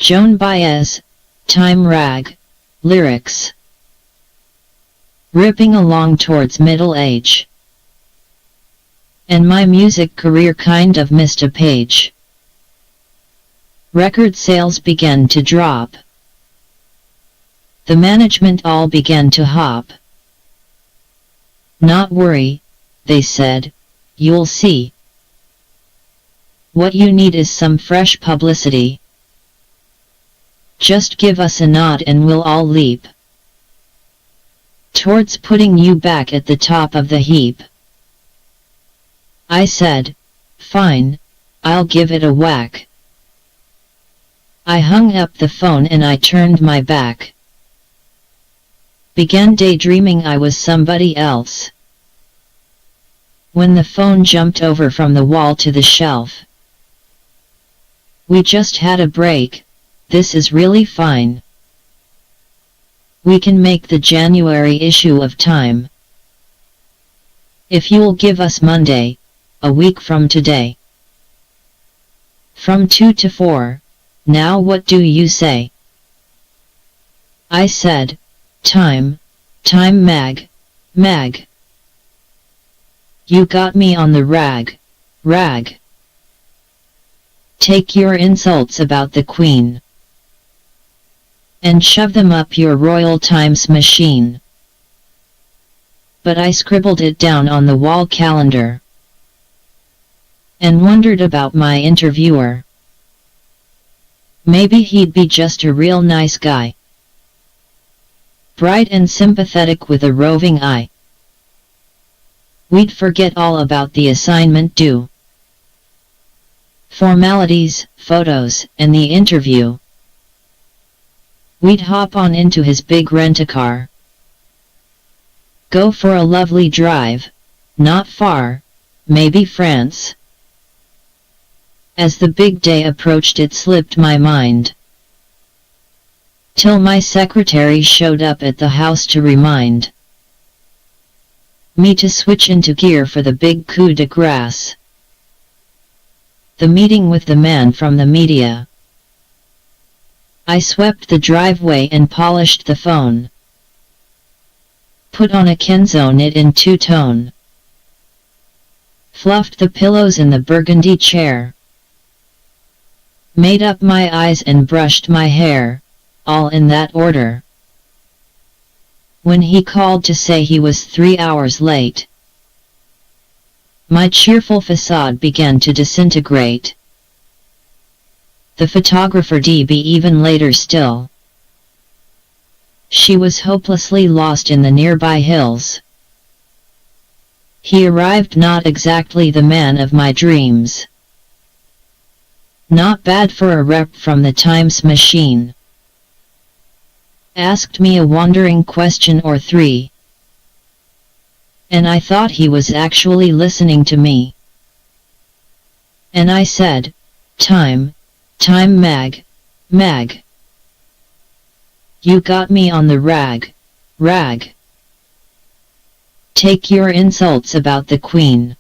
Joan Baez, Time Rag, lyrics. Ripping along towards middle age, and my music career kind of missed a page. Record sales began to drop. The management all began to hop. Not worry, they said, you'll see. What you need is some fresh publicity. Just give us a nod and we'll all leap towards putting you back at the top of the heap. I said, fine, I'll give it a whack. I hung up the phone and I turned my back. Began daydreaming I was somebody else. When the phone jumped over from the wall to the shelf. We just had a break, this is really fine. We can make the January issue of Time. If you'll give us Monday, a week from today. From 2 to 4, now what do you say? I said, Time mag. You got me on the rag. Take your insults about the Queen and shove them up your Royal Times machine. But I scribbled it down on the wall calendar and wondered about my interviewer. Maybe he'd be just a real nice guy, bright and sympathetic with a roving eye. We'd forget all about the assignment due, formalities, photos, and the interview. We'd hop on into his big rent-a-car, go for a lovely drive, not far, maybe France. As the big day approached it slipped my mind, till my secretary showed up at the house to remind me to switch into gear for the big coup de grace. The meeting with the man from the media. I swept the driveway and polished the phone. Put on a Kenzo knit in two-tone. Fluffed the pillows in the burgundy chair. Made up my eyes and brushed my hair, all in that order. When he called to say he was 3 hours late, my cheerful facade began to disintegrate. The photographer DB even later still. She was hopelessly lost in the nearby hills. He arrived not exactly the man of my dreams. Not bad for a rep from the Times machine. Asked me a wandering question or three, and I thought he was actually listening to me. And I said, Time mag. You got me on the rag. Take your insults about the Queen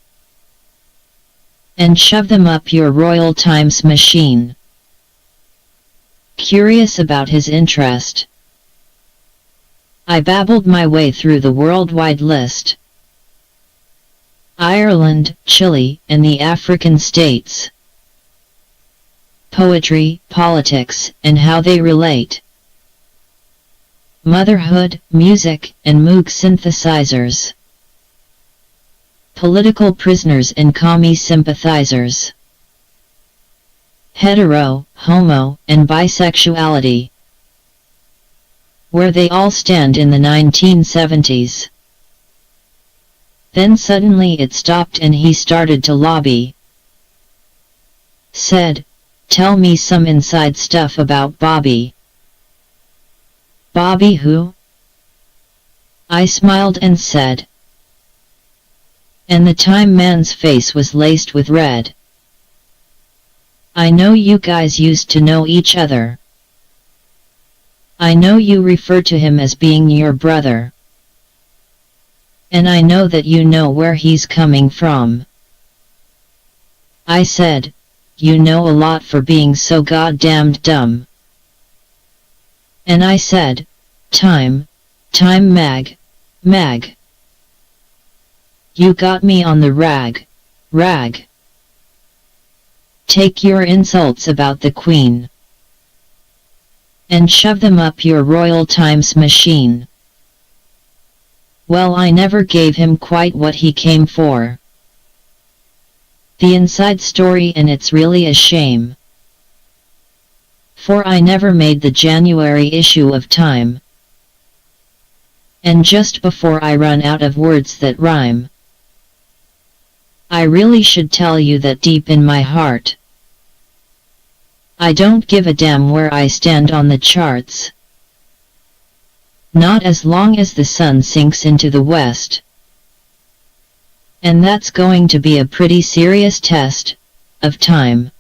and shove them up your Royal Times machine. Curious about his interest, I babbled my way through the worldwide list. Ireland, Chile, and the African states. Poetry, politics, and how they relate. Motherhood, music, and Moog synthesizers. Political prisoners and commie sympathizers. Hetero, homo, and bisexuality. Where they all stand in the 1970s. Then suddenly it stopped and he started to lobby. Said, tell me some inside stuff about Bobby. Bobby who? I smiled and said. And the Time man's face was laced with red. I know you guys used to know each other. I know you refer to him as being your brother. And I know that you know where he's coming from. I said, you know a lot for being so goddamned dumb. And I said, time mag. You got me on the rag. Take your insults about the Queen and shove them up your royal times machine. Well, I never gave him quite what he came for. The inside story, and it's really a shame, for I never made the January issue of Time. And just before I run out of words that rhyme, I really should tell you that deep in my heart, I don't give a damn where I stand on the charts. Not as long as the sun sinks into the west. And that's going to be a pretty serious test of time.